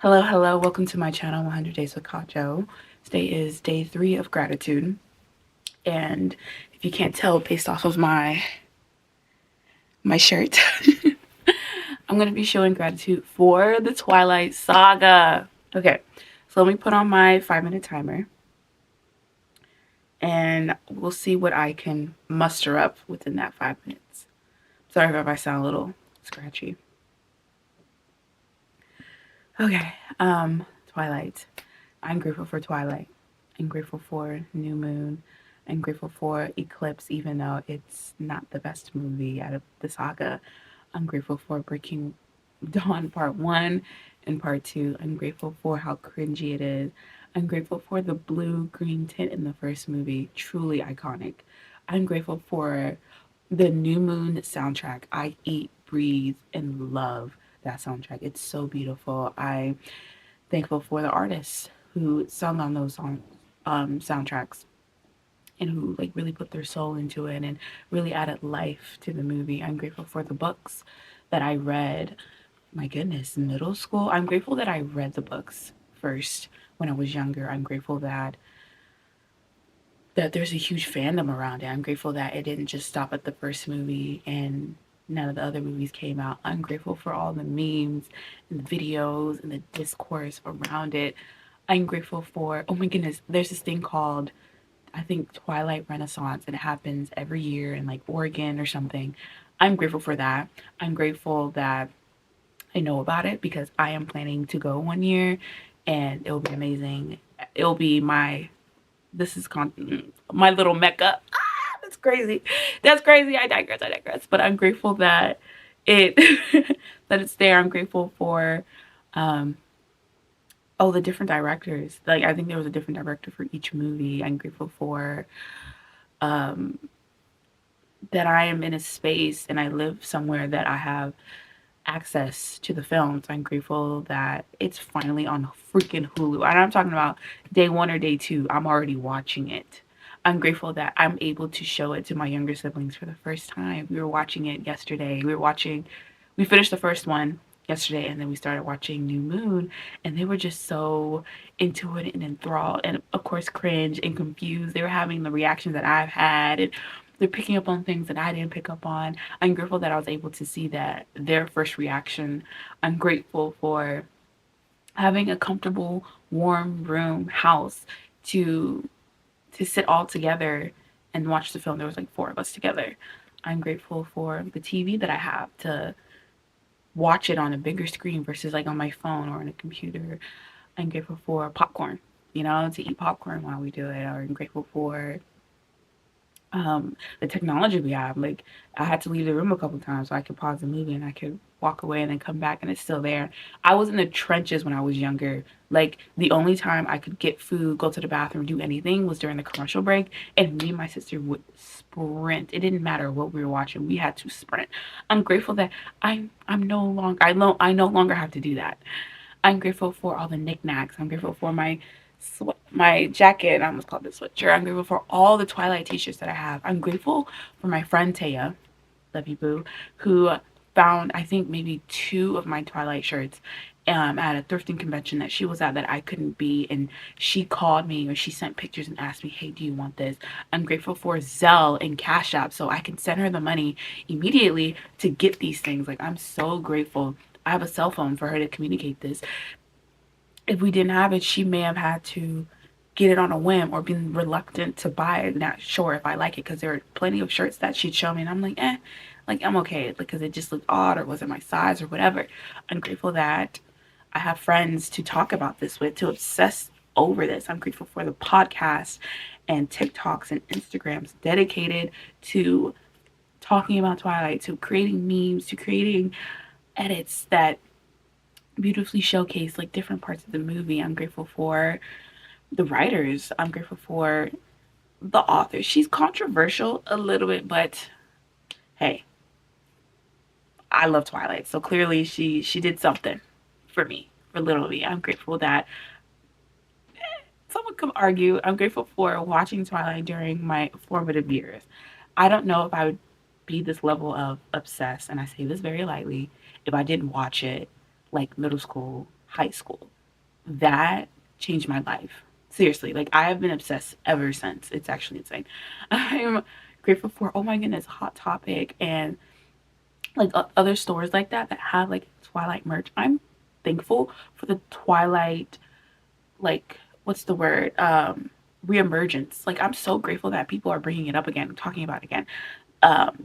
Hello, hello. Welcome to my channel, 100 Days with Kajo. Today is day 3 of gratitude. And if you can't tell based off of my shirt, I'm going to be showing gratitude for the Twilight Saga. Okay, so let me put on my 5-minute timer. And we'll see what I can muster up within that 5 minutes. Sorry if I sound a little scratchy. Okay, Twilight. I'm grateful for Twilight. I'm grateful for New Moon. I'm grateful for Eclipse, even though it's not the best movie out of the saga. I'm grateful for Breaking Dawn Part 1 and Part 2. I'm grateful for how cringy it is. I'm grateful for the blue-green tint in the first movie. Truly iconic. I'm grateful for the New Moon soundtrack. I eat, breathe, and love that soundtrack. It's so beautiful. I'm thankful for the artists who sung on those soundtracks and who like really put their soul into it and really added life to the movie. I'm grateful for the books that I read. My goodness, middle school. I'm grateful that I read the books first when I was younger. I'm grateful that there's a huge fandom around it. I'm grateful that it didn't just stop at the first movie and none of the other movies came out. I'm grateful for all the memes and the videos and the discourse around it. I'm grateful for, oh my goodness, there's this thing called, I think, Twilight Renaissance, and it happens every year in like Oregon or something. I'm grateful for that. I'm grateful that I know about it because I am planning to go one year and it'll be amazing. It'll be this is my little mecca. That's crazy. That's crazy. I digress. I digress. But I'm grateful that it that it's there. I'm grateful for um, the different directors. Like I think there was a different director for each movie. I'm grateful for um, that I am in a space and I live somewhere that I have access to the films. I'm grateful that it's finally on freaking Hulu. And I'm talking about day 1 or day 2. I'm already watching it. I'm grateful that I'm able to show it to my younger siblings for the first time. We were watching it yesterday. We finished the first one yesterday and then we started watching New Moon and they were just so into it and enthralled and of course cringe and confused. They were having the reactions that I've had and they're picking up on things that I didn't pick up on. I'm grateful that I was able to see that their first reaction. I'm grateful for having a comfortable, warm room, house to sit all together and watch the film. There was like 4 of us together. I'm grateful for the TV that I have to watch it on a bigger screen versus like on my phone or on a computer. I'm grateful for popcorn, to eat popcorn while we do it. I'm grateful for the technology we have. Like I had to leave the room a couple times so I could pause the movie and I could walk away and then come back and it's still there. I was in the trenches when I was younger. Like the only time I could get food, go to the bathroom, do anything was during the commercial break, and me and my sister would sprint. It didn't matter what we were watching. We had to sprint. I'm grateful that I no longer have to do that. I'm grateful for all the knickknacks. I'm grateful for my jacket. I almost called it sweatshirt. I'm grateful for all the Twilight t-shirts that I have. I'm grateful for my friend Taya, love you boo, who found I think maybe 2 of my Twilight shirts at a thrifting convention that she was at that I couldn't be, and she called me or she sent pictures and asked me, hey, do you want this? I'm grateful for Zelle and Cash App so I can send her the money immediately to get these things. Like I'm so grateful. I have a cell phone for her to communicate this. If we didn't have it, she may have had to get it on a whim or been reluctant to buy it, not sure if I like it, because there are plenty of shirts that she'd show me and I'm like, like I'm okay, because it just looked odd or wasn't my size or whatever. I'm grateful that I have friends to talk about this with, to obsess over this. I'm grateful for the podcast and TikToks and Instagrams dedicated to talking about Twilight, to creating memes, to creating edits that beautifully showcase like different parts of the movie. I'm grateful for the writers. I'm grateful for the author. She's controversial a little bit, but hey, I love Twilight. So clearly she did something for me, for little me. I'm grateful that someone could argue. I'm grateful for watching Twilight during my formative years. I don't know if I would be this level of obsessed, and I say this very lightly, if I didn't watch it like middle school, high school. that changed my life. Seriously, like I have been obsessed ever since. It's actually insane. I'm grateful for, oh my goodness, Hot Topic and like other stores like that that have like Twilight merch. I'm thankful for the Twilight, like what's the word, reemergence. Like I'm so grateful that people are bringing it up again, talking about it again.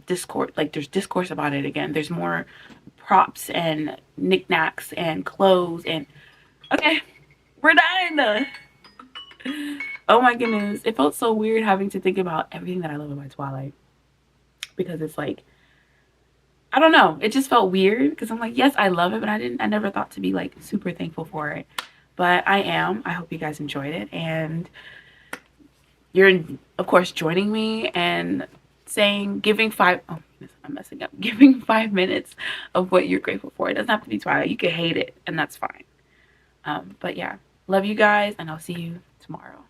Discourse, like there's discourse about it again. There's more props and knickknacks and clothes and okay, we're done. Oh my goodness, it felt so weird having to think about everything that I love about Twilight, because it's like, I don't know, it just felt weird because I'm like, yes, I love it, but I never thought to be like super thankful for it. But I am. I hope you guys enjoyed it, and you're of course joining me and saying, giving five, oh I'm messing up, giving 5 minutes of what you're grateful for. It doesn't have to be Twilight. You can hate it and that's fine. But yeah, love you guys, and I'll see you tomorrow.